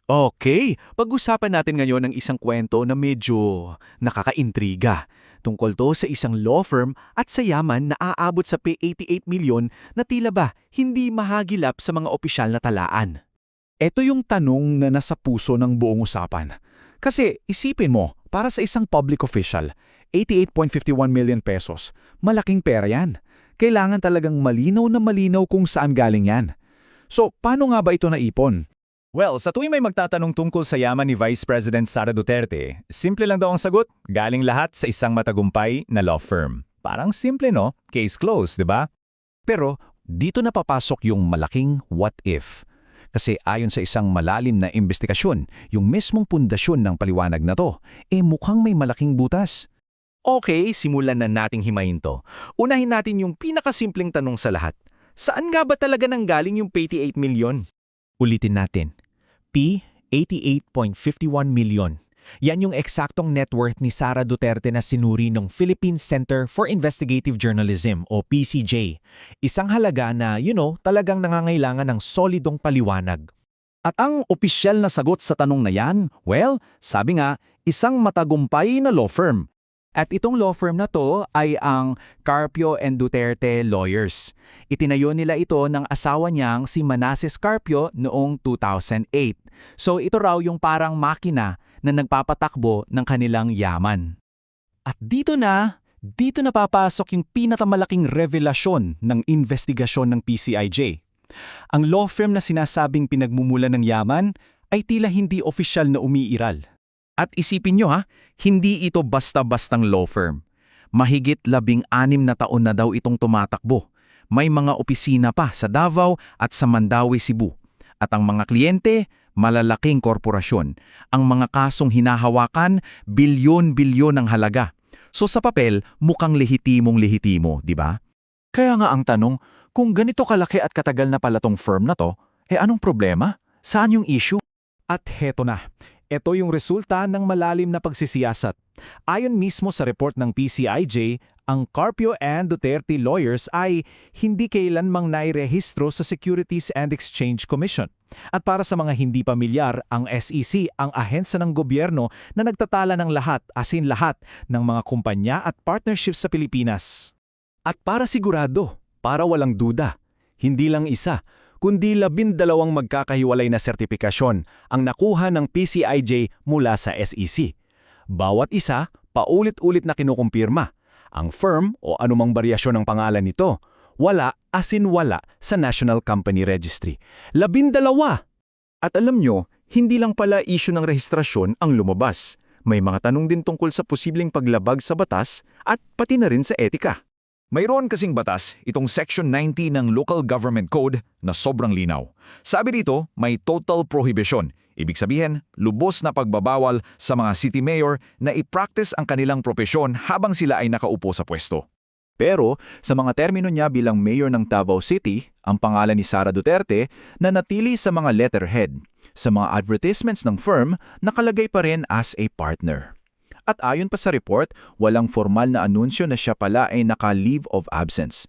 Okay, pag-usapan natin ngayon ang isang kwento na medyo nakakaintriga. Tungkol to sa isang law firm at sa yaman na aabot sa 88 milyon na tila ba hindi mahagilap sa mga opisyal na talaan. Ito yung tanong na nasa puso ng buong usapan. Kasi isipin mo, para sa isang public official, 88.51 million pesos, malaking pera yan. Kailangan talagang malinaw na malinaw kung saan galing yan. So, paano nga ba ito naipon? Well, sa tuwing may magtatanong tungkol sa yaman ni Vice President Sara Duterte, simple lang daw ang sagot, galing lahat sa isang matagumpay na law firm. Parang simple no? Case closed, di ba? Pero dito na papasok yung malaking what if. Kasi ayon sa isang malalim na investigasyon, yung mismong pundasyon ng paliwanag na to, mukhang may malaking butas. Okay, simulan na nating himayin to. Unahin natin yung pinakasimpleng tanong sa lahat. Saan nga ba talaga nanggaling yung 88 milyon? Ulitin natin. P, 88.51 million. Yan yung eksaktong net worth ni Sara Duterte na sinuri ng Philippine Center for Investigative Journalism o PCJ. Isang halaga na, talagang nangangailangan ng solidong paliwanag. At ang opisyal na sagot sa tanong na yan, well, sabi nga, isang matagumpay na law firm. At itong law firm na to ay ang Carpio and Duterte Lawyers. Itinayo nila ito ng asawa niyang si Manasseh Carpio noong 2008. So ito raw yung parang makina na nagpapatakbo ng kanilang yaman. At dito na papasok yung pinakamalaking revelasyon ng investigasyon ng PCIJ. Ang law firm na sinasabing pinagmumula ng yaman ay tila hindi opisyal na umiiral. At isipin nyo hindi ito basta-bastang law firm. Mahigit 16 na taon na daw itong tumatakbo. May mga opisina pa sa Davao at sa Mandaue, Cebu. At ang mga kliyente, malalaking korporasyon. Ang mga kasong hinahawakan, bilyon-bilyon ang halaga. So sa papel, mukhang lehitimong-lehitimo, di ba? Kaya nga ang tanong, kung ganito kalaki at katagal na pala tong firm na to, anong problema? Saan yung issue? At heto na. Ito yung resulta ng malalim na pagsisiyasat. Ayon mismo sa report ng PCIJ, ang Carpio and Duterte Lawyers ay hindi kailanmang nairehistro sa Securities and Exchange Commission. At para sa mga hindi pamilyar, ang SEC ang ahensya ng gobyerno na nagtatala ng lahat, as in lahat, ng mga kumpanya at partnerships sa Pilipinas. At para sigurado, para walang duda, hindi lang isa, kundi 12 magkakahiwalay na sertipikasyon ang nakuha ng PCIJ mula sa SEC. Bawat isa, paulit-ulit na kinukumpirma. Ang firm o anumang baryasyon ng pangalan nito, wala as in wala sa National Company Registry. 12! At alam nyo, hindi lang pala issue ng rehistrasyon ang lumabas. May mga tanong din tungkol sa posibleng paglabag sa batas at pati na rin sa etika. Mayroon kasing batas, itong Section 90 ng Local Government Code na sobrang linaw. Sabi dito, may total prohibition. Ibig sabihin, lubos na pagbabawal sa mga city mayor na i-practice ang kanilang propesyon habang sila ay nakaupo sa pwesto. Pero sa mga termino niya bilang mayor ng Davao City, ang pangalan ni Sara Duterte na natili sa mga letterhead. Sa mga advertisements ng firm, nakalagay pa rin as a partner. At ayon pa sa report, walang formal na anunsyo na siya pala ay naka-leave of absence.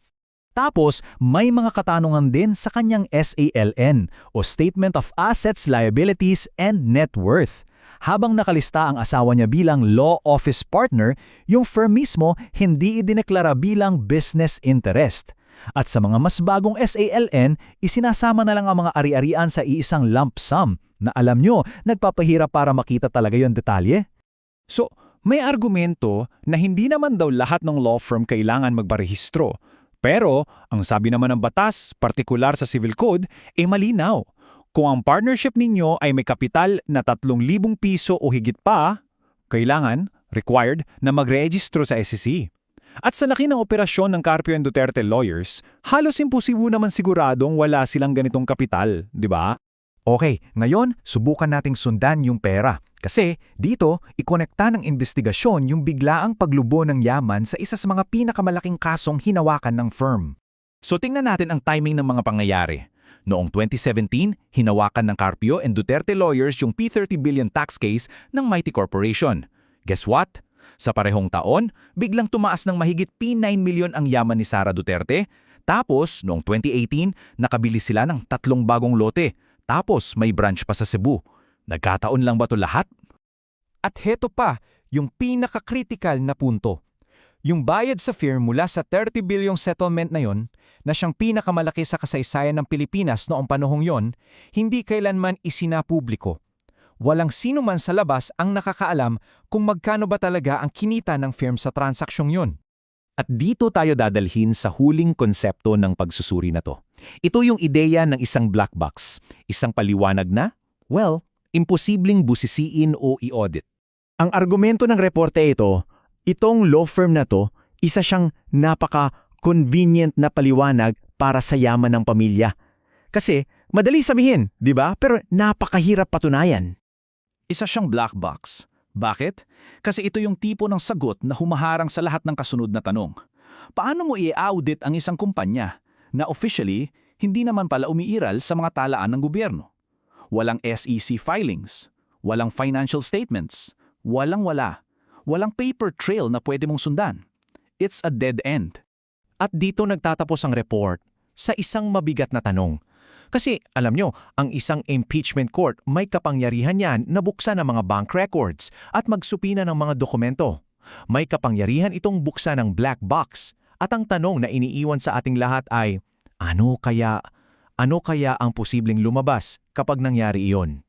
Tapos, may mga katanungan din sa kanyang SALN o Statement of Assets, Liabilities, and Net Worth. Habang nakalista ang asawa niya bilang law office partner, yung firm mismo hindi idineklara bilang business interest. At sa mga mas bagong SALN, isinasama na lang ang mga ari-arian sa iisang lump sum na alam nyo, nagpapahirap para makita talaga yung detalye. So, may argumento na hindi naman daw lahat ng law firm kailangan magparehistro. Pero, ang sabi naman ng batas, partikular sa Civil Code, malinaw. Kung ang partnership ninyo ay may kapital na 3,000 piso o higit pa, kailangan, required, na magrehistro sa SEC. At sa laki ng operasyon ng Carpio and Duterte Lawyers, halos imposible naman siguradong wala silang ganitong kapital, di ba? Okay, ngayon, subukan nating sundan yung pera. Kasi dito, ikonekta ng investigasyon yung biglaang paglubo ng yaman sa isa sa mga pinakamalaking kasong hinawakan ng firm. So tingnan natin ang timing ng mga pangyayari. Noong 2017, hinawakan ng Carpio and Duterte Lawyers yung P30 billion tax case ng Mighty Corporation. Guess what? Sa parehong taon, biglang tumaas ng mahigit P9 million ang yaman ni Sara Duterte. Tapos, noong 2018, nakabili sila ng 3 bagong lote. Tapos, may branch pa sa Cebu. Nagkataon lang ba to lahat? At heto pa, yung pinaka-critical na punto. Yung bayad sa firm mula sa 30 bilyong settlement na yon, na siyang pinakamalaki sa kasaysayan ng Pilipinas noong panahong yon, hindi kailanman isinapubliko. Walang sino man sa labas ang nakakaalam kung magkano ba talaga ang kinita ng firm sa transaksyong yon. At dito tayo dadalhin sa huling konsepto ng pagsusuri na to. Ito yung ideya ng isang black box. Isang paliwanag na, well, imposibleng busisiin o i-audit. Ang argumento ng reporte ito, itong law firm na to, isa siyang napaka-convenient na paliwanag para sa yaman ng pamilya. Kasi, madali sabihin, di ba? Pero napakahirap patunayan. Isa siyang black box. Bakit? Kasi ito yung tipo ng sagot na humaharang sa lahat ng kasunod na tanong. Paano mo i-audit ang isang kumpanya na officially hindi naman pala umiiral sa mga talaan ng gobyerno? Walang SEC filings, walang financial statements, walang-wala, walang paper trail na pwede mong sundan. It's a dead end. At dito nagtatapos ang report sa isang mabigat na tanong. Kasi alam nyo, ang isang impeachment court may kapangyarihan yan na buksan ang mga bank records at magsupina ng mga dokumento. May kapangyarihan itong buksan ng black box. At ang tanong na iniiwan sa ating lahat ay, ano kaya ang posibleng lumabas kapag nangyari iyon?